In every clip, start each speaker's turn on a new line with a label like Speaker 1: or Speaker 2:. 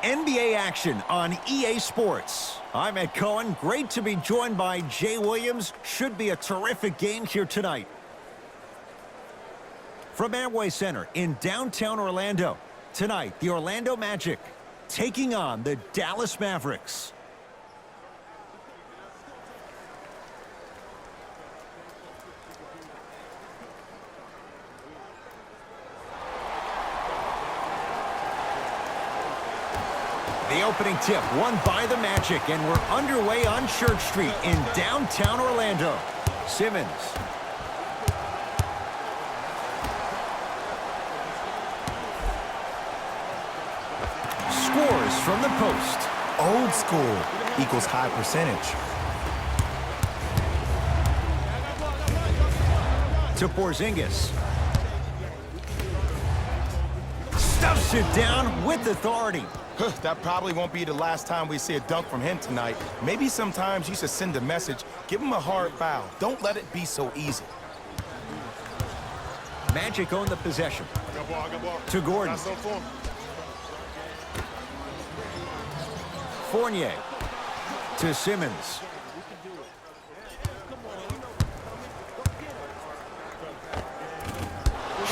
Speaker 1: NBA action on EA Sports. I'm Ed Cohen. Great to be joined by Jay Williams. Should be a terrific game here tonight. From Amway Center in downtown Orlando, tonight the Orlando Magic taking on the Dallas Mavericks. The opening tip won by the Magic, and we're underway on Church Street in downtown Orlando. Simmons. Scores from the post.
Speaker 2: Old school equals high percentage.
Speaker 1: To Porzingis. Stuffs it down with authority.
Speaker 2: That probably won't be the last time we see a dunk from him tonight. Maybe sometimes you should send a message. Give him a hard foul. Don't let it be so easy.
Speaker 1: Magic own the possession. To Gordon. Fournier. To Simmons.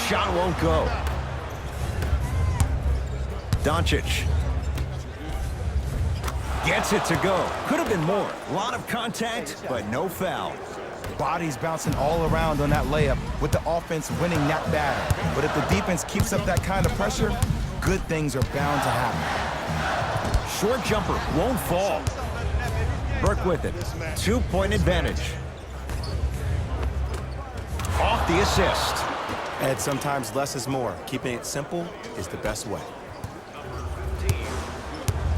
Speaker 1: Shot won't go. Doncic. Gets it to go. Could have been more. A lot of contact, but no foul.
Speaker 2: Bodies bouncing all around on that layup with the offense winning that battle. But if the defense keeps up that kind of pressure, good things are bound to happen.
Speaker 1: Short jumper won't fall. Burke with it. 2-point advantage. Off the assist.
Speaker 2: Ed, sometimes less is more. Keeping it simple is the best way.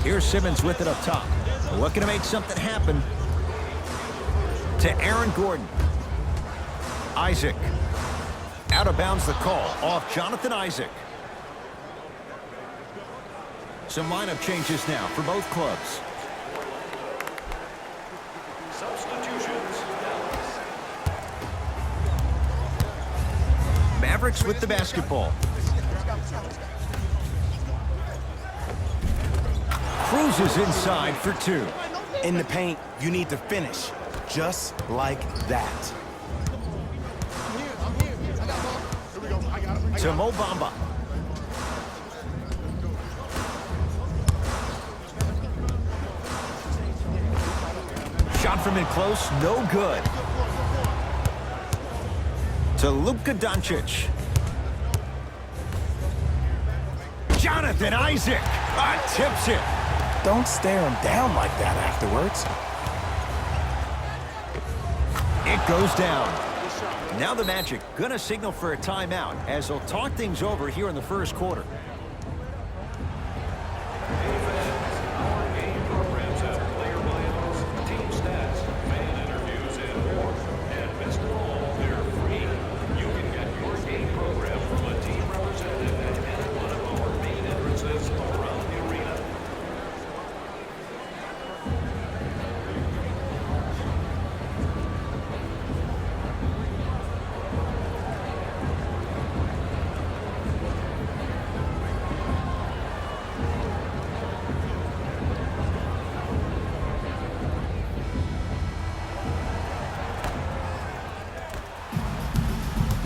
Speaker 1: Here's Simmons with it up top. Looking to make something happen. To Aaron Gordon. Isaac. Out of bounds the call off Jonathan Isaac. Some lineup changes now for both clubs. Substitutions. Mavericks with the basketball. Cruises inside for two.
Speaker 2: In the paint, you need to finish just like that.
Speaker 1: To Mo Bamba. Shot from in close, no good. To Luka Doncic. Jonathan Isaac tips it.
Speaker 2: Don't stare him down like that afterwards.
Speaker 1: It goes down. Now the Magic gonna signal for a timeout as they'll talk things over here in the first quarter.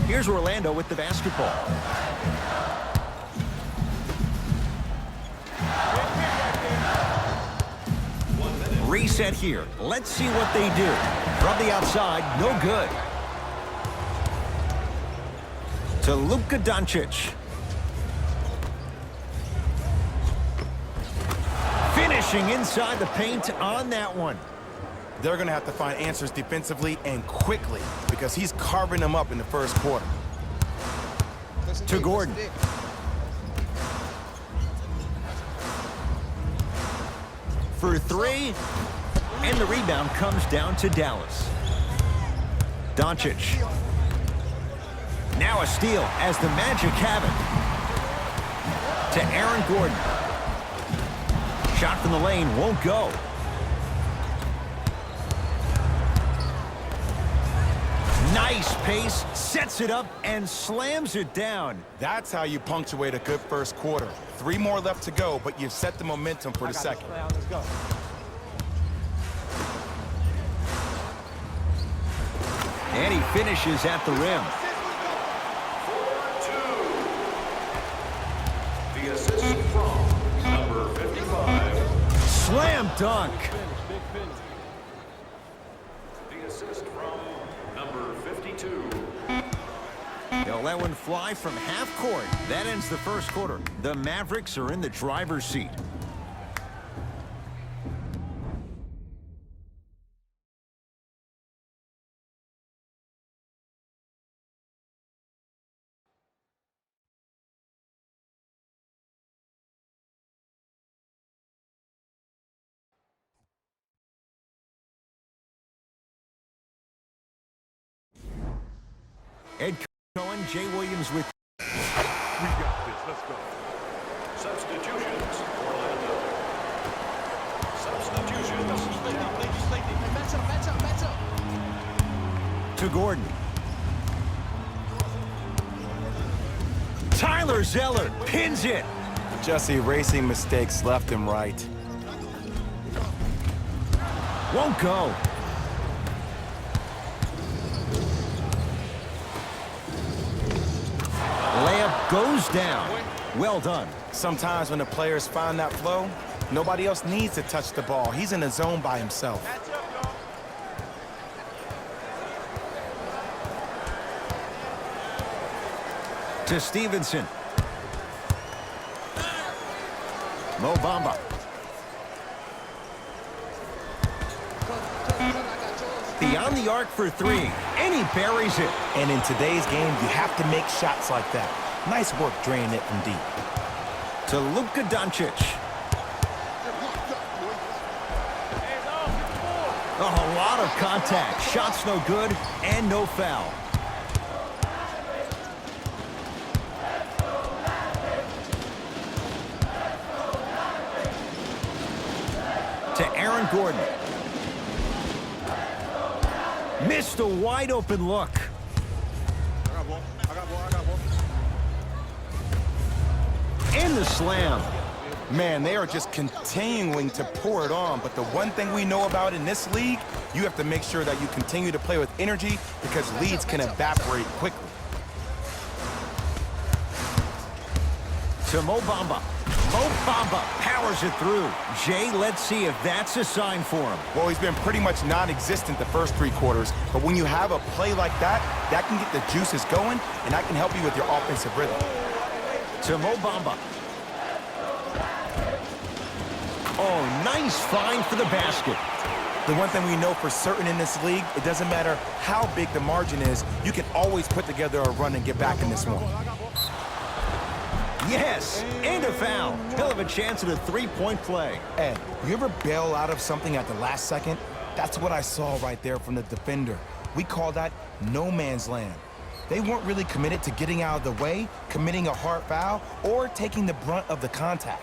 Speaker 1: Here's Orlando with the basketball. Reset here. Let's see what they do. From the outside, no good. To Luka Doncic. Finishing inside the paint on that one.
Speaker 2: They're going to have to find answers defensively and quickly because he's carving them up in the first quarter.
Speaker 1: To Gordon. For three. And the rebound comes down to Dallas. Doncic. Now a steal as the Magic have it. To Aaron Gordon. Shot from the lane won't go. Nice pace, sets it up, and slams it down.
Speaker 2: That's how you punctuate a good first quarter. 3 more left to go, but you've set the momentum for the second.
Speaker 3: Let's go.
Speaker 1: And he finishes at the rim.
Speaker 4: The assist from number 55.
Speaker 1: Slam dunk.
Speaker 3: Big finish.
Speaker 4: The assist from number 52.
Speaker 1: He'll let one fly from half court. That ends the first quarter. The Mavericks are in the driver's seat. Ed Cohen, Jay Williams with.
Speaker 4: We got this. Let's go. Substitutions, Orlando. Substitutions.
Speaker 1: To Gordon. Tyler Zeller pins it.
Speaker 2: Just erasing mistakes left and right.
Speaker 1: Won't go. Layup goes down. Well done.
Speaker 2: Sometimes when the players find that flow, nobody else needs to touch the ball. He's in the zone by himself.
Speaker 1: To Stevenson. Mo Bamba. Beyond the arc for 3, and he buries it.
Speaker 2: And in today's game, you have to make shots like that. Nice work draining it from deep.
Speaker 1: To Luka Doncic. Oh, a lot of contact. Shots no good, and no foul. To Aaron Gordon. Missed a wide open look. And the slam.
Speaker 2: Man, they are just continuing to pour it on. But the one thing we know about in this league, you have to make sure that you continue to play with energy because leads can evaporate quickly.
Speaker 1: To Mo Bamba. Mo Bamba powers it through. Jay, let's see if that's a sign for him.
Speaker 2: Well, he's been pretty much non-existent the first 3 quarters, but when you have a play like that, that can get the juices going, and that can help you with your offensive rhythm.
Speaker 1: To Mo Bamba. Oh, nice find for the basket.
Speaker 2: The one thing we know for certain in this league, it doesn't matter how big the margin is, you can always put together a run and get back in this one.
Speaker 1: Yes, and a foul. He'll have a chance at a 3-point play.
Speaker 2: Ed, you ever bail out of something at the last second? That's what I saw right there from the defender. We call that no man's land. They weren't really committed to getting out of the way, committing a hard foul, or taking the brunt of the contact.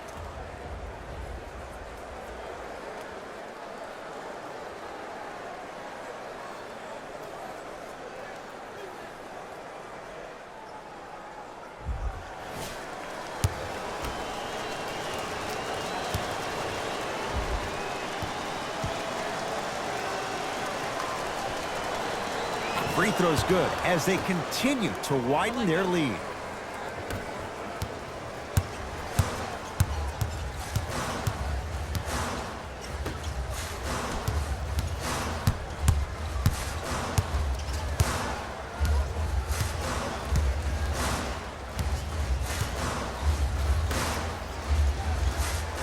Speaker 1: Free throw's good as they continue to widen their lead.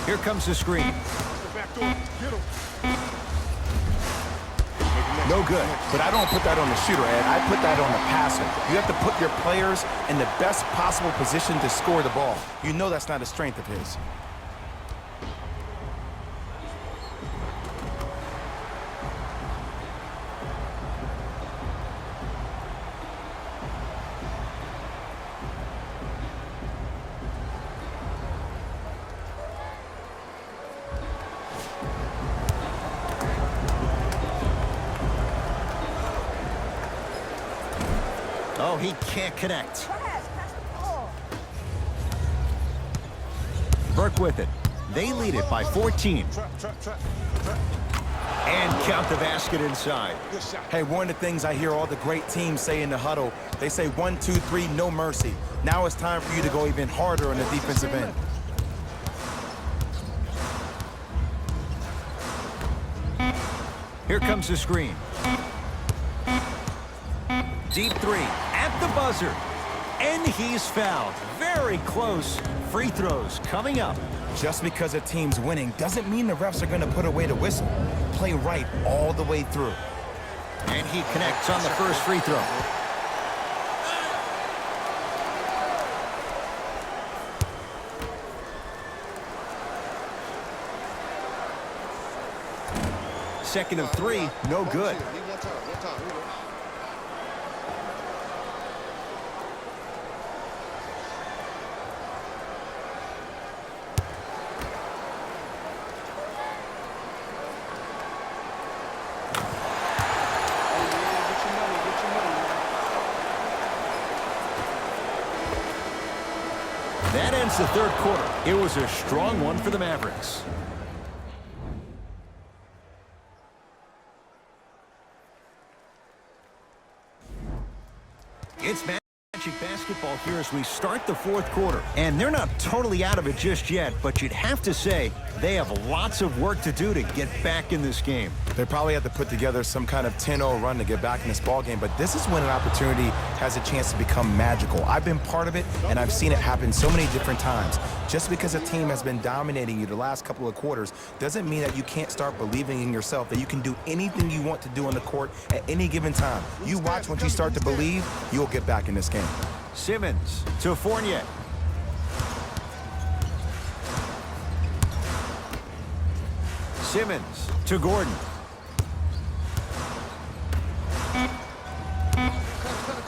Speaker 1: Here comes the screen. No good.
Speaker 2: But I don't put that on the shooter, Ed. I put that on the passer. You have to put your players in the best possible position to score the ball. You know that's not a strength of his.
Speaker 1: Oh, he can't connect. Burke with it. They lead it by 14. And count the basket inside.
Speaker 2: Hey, one of the things I hear all the great teams say in the huddle, they say 1, 2, 3, no mercy. Now it's time for you to go even harder on the defensive end.
Speaker 1: Here comes the screen. Deep three at the buzzer. And he's fouled. Very close. Free throws coming up.
Speaker 2: Just because a team's winning doesn't mean the refs are going to put away the whistle. Play right all the way through.
Speaker 1: And he connects on the first free throw. Second of three, no good. That ends the third quarter. It was a strong one for the Mavericks. It's Magic basketball here as we start the fourth quarter. And they're not totally out of it just yet, but you'd have to say they have lots of work to do to get back in this game.
Speaker 2: They probably have to put together some kind of 10-0 run to get back in this ball game, but this is when an opportunity has a chance to become magical. I've been part of it, and I've seen it happen so many different times. Just because a team has been dominating you the last couple of quarters doesn't mean that you can't start believing in yourself, that you can do anything you want to do on the court at any given time. You watch, once you start to believe, you'll get back in this game.
Speaker 1: Simmons to Fournier. Simmons to Gordon.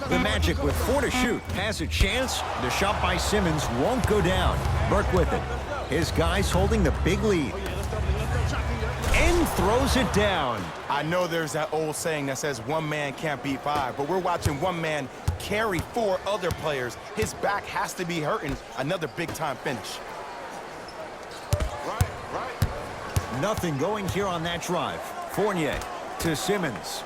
Speaker 1: The Magic with 4 to shoot has a chance. The shot by Simmons won't go down. Burke with it. His guys holding the big lead. And throws it down.
Speaker 2: I know there's that old saying that says one man can't beat five, but we're watching one man carry 4 other players. His back has to be hurting. Another big-time finish.
Speaker 1: Nothing going here on that drive. Fournier to Simmons.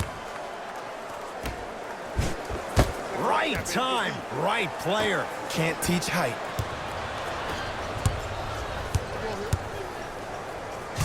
Speaker 1: Right time, right player.
Speaker 2: Can't teach height.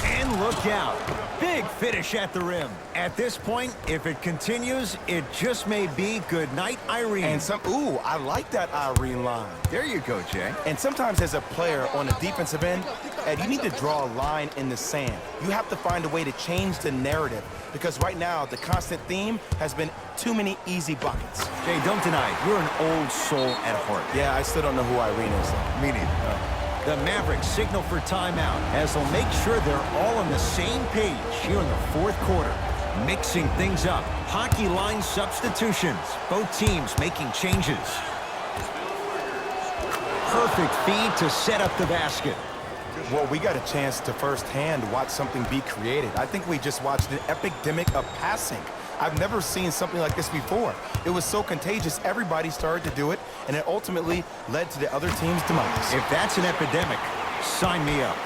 Speaker 1: And look out. Big finish at the rim. At this point, if it continues, it just may be good night, Irene.
Speaker 2: And ooh, I like that Irene line.
Speaker 1: There you go, Jay.
Speaker 2: And sometimes as a player on the defensive end, Ed, you need to draw a line in the sand. You have to find a way to change the narrative, because right now the constant theme has been too many easy buckets.
Speaker 1: Jay, don't deny it. You're an old soul at heart.
Speaker 2: Yeah, I still don't know who Irene is.
Speaker 1: Me neither. The Mavericks signal for timeout as they'll make sure they're all on the same page here in the fourth quarter. Mixing things up. Hockey line substitutions. Both teams making changes. Perfect feed to set up the basket.
Speaker 2: Well, we got a chance to firsthand watch something be created. I think we just watched an epidemic of passing. I've never seen something like this before. It was so contagious, everybody started to do it, and it ultimately led to the other team's demise.
Speaker 1: If that's an epidemic, sign me up.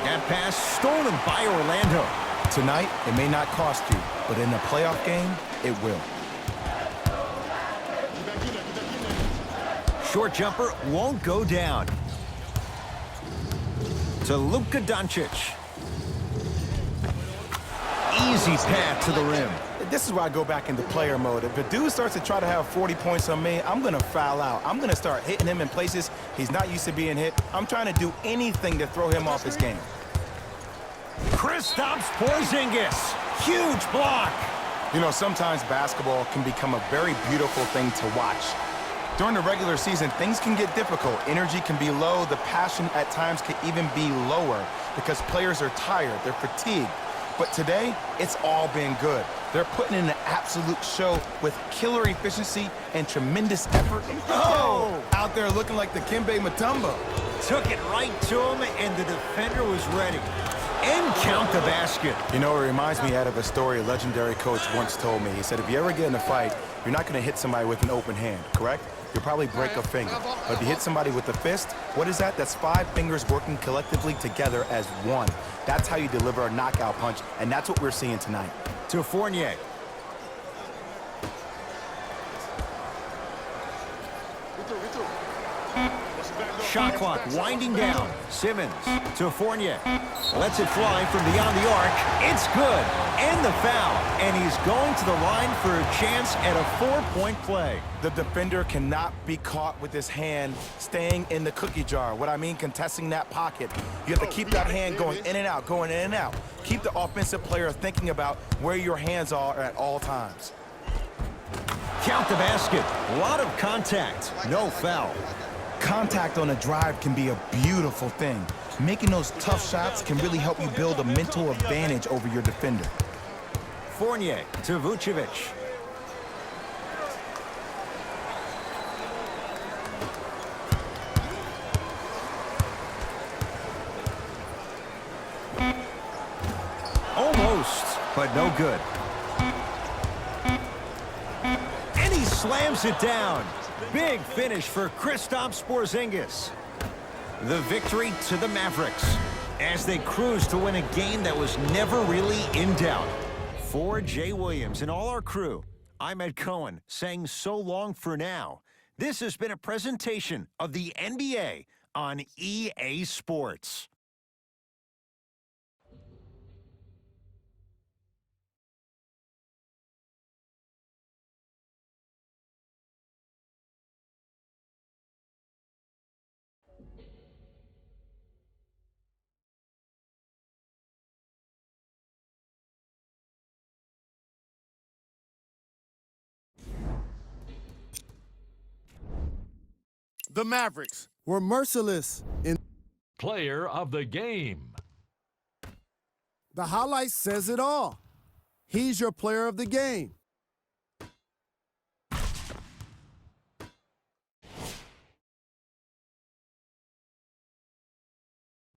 Speaker 1: That pass stolen by Orlando.
Speaker 2: Tonight, it may not cost you, but in a playoff game, it will.
Speaker 1: Short jumper won't go down. To Luka Doncic. Easy path to the rim.
Speaker 2: This is why I go back into player mode. If a dude starts to try to have 40 points on me, I'm going to foul out. I'm going to start hitting him in places he's not used to being hit. I'm trying to do anything to throw him off his game.
Speaker 1: Kristaps Porzingis. Huge block.
Speaker 2: You know, sometimes basketball can become a very beautiful thing to watch. During the regular season, things can get difficult. Energy can be low. The passion at times can even be lower because players are tired. They're fatigued. But today, it's all been good. They're putting in an absolute show with killer efficiency and tremendous effort. Oh! Out there looking like the Kimbe Mutombo.
Speaker 1: Took it right to him, and the defender was ready. and count the basket.
Speaker 2: You know, it reminds me out of a story a legendary coach once told me. He said, if you ever get in a fight, you're not going to hit somebody with an open hand, correct? You'll probably break a finger. But if you hit somebody with a fist, what is that? That's 5 fingers working collectively together as one. That's how you deliver a knockout punch, and that's what we're seeing tonight.
Speaker 1: To Fournier. Shot clock winding down. Simmons to Fournier. Lets it fly from beyond the arc. It's good. And the foul. And he's going to the line for a chance at a 4-point play.
Speaker 2: The defender cannot be caught with his hand staying in the cookie jar. What I mean, contesting that pocket. You have to keep that hand going in and out, going in and out. Keep the offensive player thinking about where your hands are at all times.
Speaker 1: Count the basket. A lot of contact. No foul.
Speaker 2: Contact on a drive can be a beautiful thing. Making those tough shots can really help you build a mental advantage over your defender.
Speaker 1: Fournier to Vucevic. Almost, but no good. And he slams it down. Big finish for Kristaps Porzingis. The victory to the Mavericks as they cruise to win a game that was never really in doubt. For Jay Williams and all our crew, I'm Ed Cohen saying so long for now. This has been a presentation of the NBA on EA Sports.
Speaker 3: The Mavericks were merciless in
Speaker 5: Player of the game.
Speaker 3: the highlight says it all. He's your player of the game.